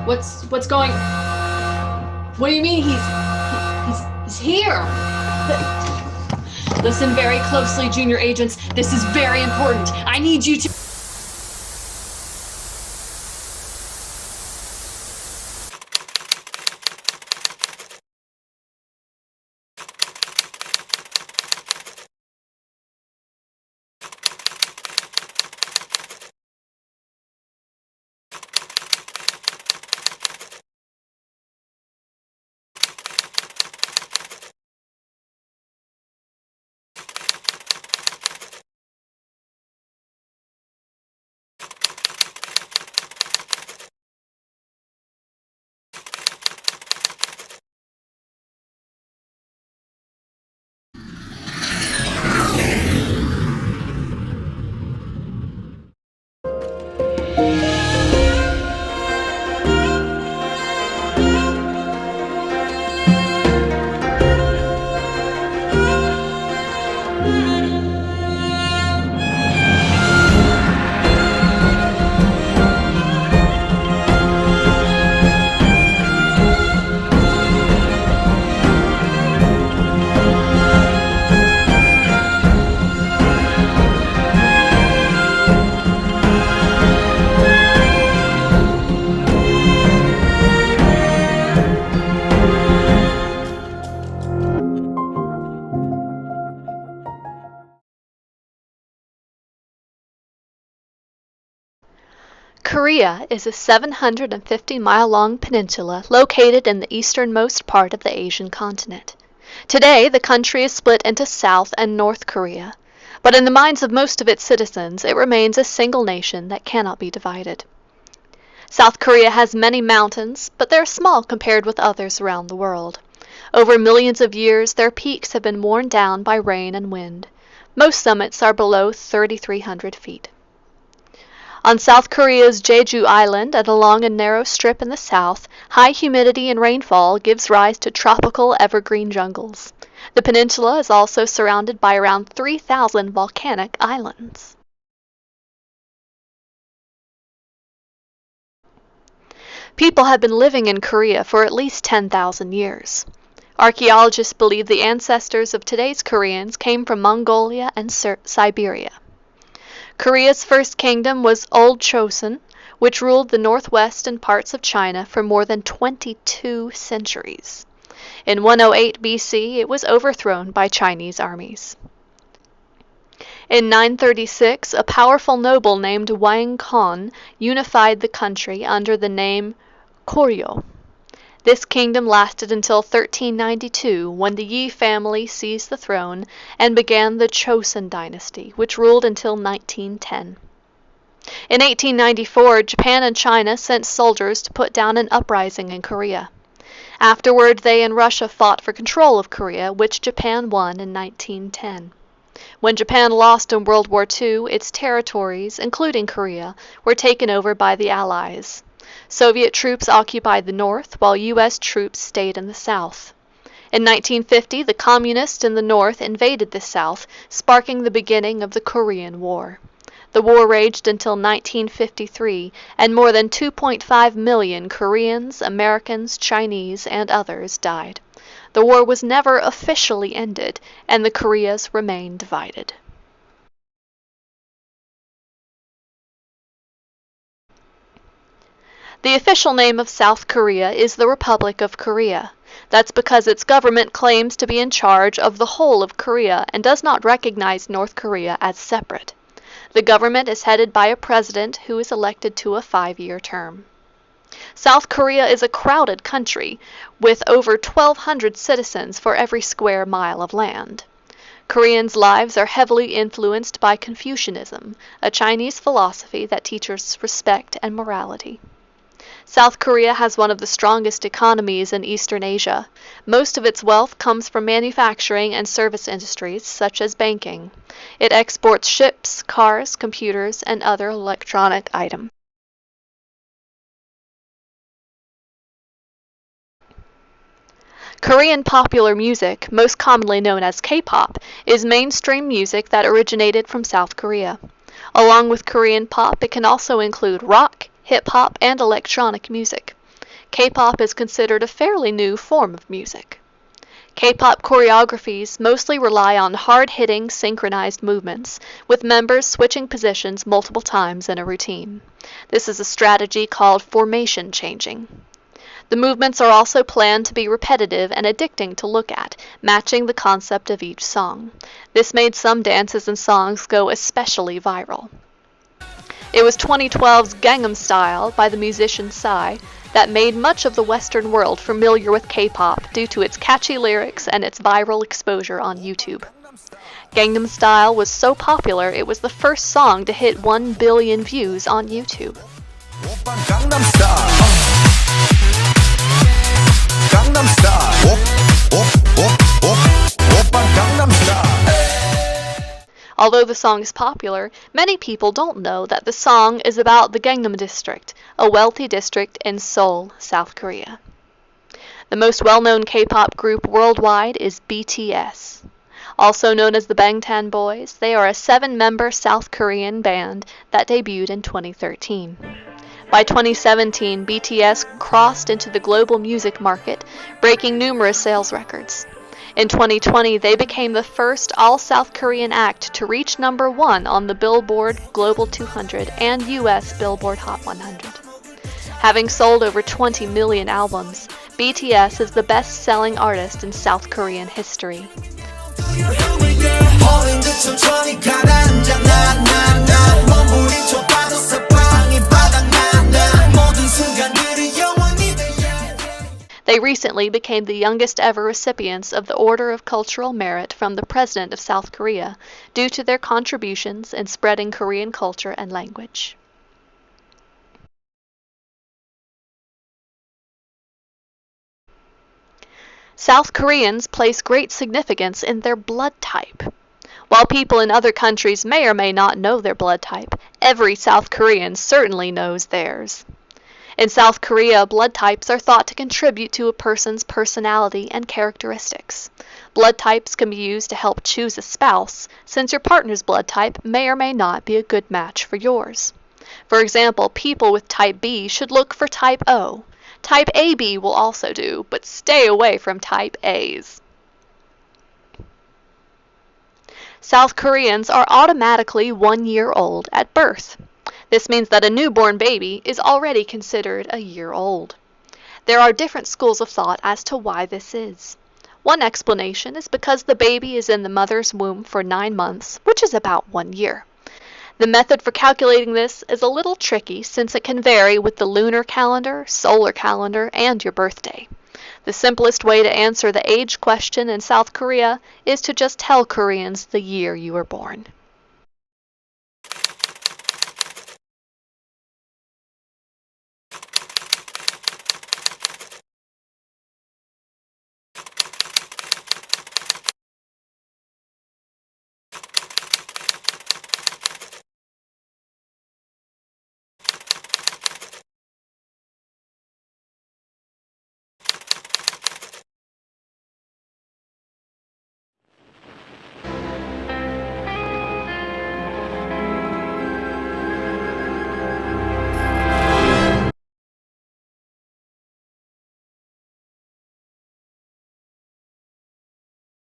What's going? What do you mean he's here? Listen very closely, junior agents. This is very important. I need you to. Korea is a 750-mile-long peninsula located in the easternmost part of the Asian continent. Today, the country is split into South and North Korea, but in the minds of most of its citizens, it remains a single nation that cannot be divided. South Korea has many mountains, but they are small compared with others around the world. Over millions of years, their peaks have been worn down by rain and wind. Most summits are below 3,300 feet. On South Korea's Jeju Island and along a narrow strip in the south, high humidity and rainfall gives rise to tropical evergreen jungles. The peninsula is also surrounded by around 3,000 volcanic islands. People have been living in Korea for at least 10,000 years. Archaeologists believe the ancestors of today's Koreans came from Mongolia and Siberia. Korea's first kingdom was Old Chosun, which ruled the northwest and parts of China for more than 22 centuries. In 108 BC, it was overthrown by Chinese armies. In 936, a powerful noble named Wang Khan unified the country under the name Koryo. This kingdom lasted until 1392, when the Yi family seized the throne and began the Chosun dynasty, which ruled until 1910. In 1894, Japan and China sent soldiers to put down an uprising in Korea. Afterward, they and Russia fought for control of Korea, which Japan won in 1910. When Japan lost in World War II, its territories, including Korea, were taken over by the Allies. Soviet troops occupied the north, while U.S. troops stayed in the south. In 1950, the communists in the north invaded the south, sparking the beginning of the Korean War. The war raged until 1953, and more than 2.5 million Koreans, Americans, Chinese, and others died. The war was never officially ended, and the Koreas remain divided. The official name of South Korea is the Republic of Korea. That's because its government claims to be in charge of the whole of Korea and does not recognize North Korea as separate. The government is headed by a president who is elected to a 5-year term. South Korea is a crowded country, with over 1,200 citizens for every square mile of land. Koreans' lives are heavily influenced by Confucianism, a Chinese philosophy that teaches respect and morality. South Korea has one of the strongest economies in Eastern Asia. Most of its wealth comes from manufacturing and service industries, such as banking. It exports ships, cars, computers, and other electronic items. Korean popular music, most commonly known as K-pop, is mainstream music that originated from South Korea. Along with Korean pop, it can also include rock, hip-hop, and electronic music. K-pop is considered a fairly new form of music. K-pop choreographies mostly rely on hard-hitting, synchronized movements, with members switching positions multiple times in a routine. This is a strategy called formation changing. The movements are also planned to be repetitive and addicting to look at, matching the concept of each song. This made some dances and songs go especially viral. It was 2012's Gangnam Style by the musician Psy that made much of the Western world familiar with K-pop due to its catchy lyrics and its viral exposure on YouTube. Gangnam Style was so popular it was the first song to hit 1 billion views on YouTube. Although the song is popular, many people don't know that the song is about the Gangnam District, a wealthy district in Seoul, South Korea. The most well-known K-pop group worldwide is BTS. Also known as the Bangtan Boys, they are a 7-member South Korean band that debuted in 2013. By 2017, BTS crossed into the global music market, breaking numerous sales records. In 2020, they became the first all-South Korean act to reach #1 on the Billboard Global 200 and US Billboard Hot 100. Having sold over 20 million albums, BTS is the best-selling artist in South Korean history. They recently became the youngest ever recipients of the Order of Cultural Merit from the President of South Korea due to their contributions in spreading Korean culture and language. South Koreans place great significance in their blood type. While people in other countries may or may not know their blood type, every South Korean certainly knows theirs. In South Korea, blood types are thought to contribute to a person's personality and characteristics. Blood types can be used to help choose a spouse, since your partner's blood type may or may not be a good match for yours. For example, people with type B should look for type O. Type AB will also do, but stay away from type A's. South Koreans are automatically 1 year old at birth. This means that a newborn baby is already considered a year old. There are different schools of thought as to why this is. One explanation is because the baby is in the mother's womb for 9 months, which is about 1 year. The method for calculating this is a little tricky since it can vary with the lunar calendar, solar calendar, and your birthday. The simplest way to answer the age question in South Korea is to just tell Koreans the year you were born.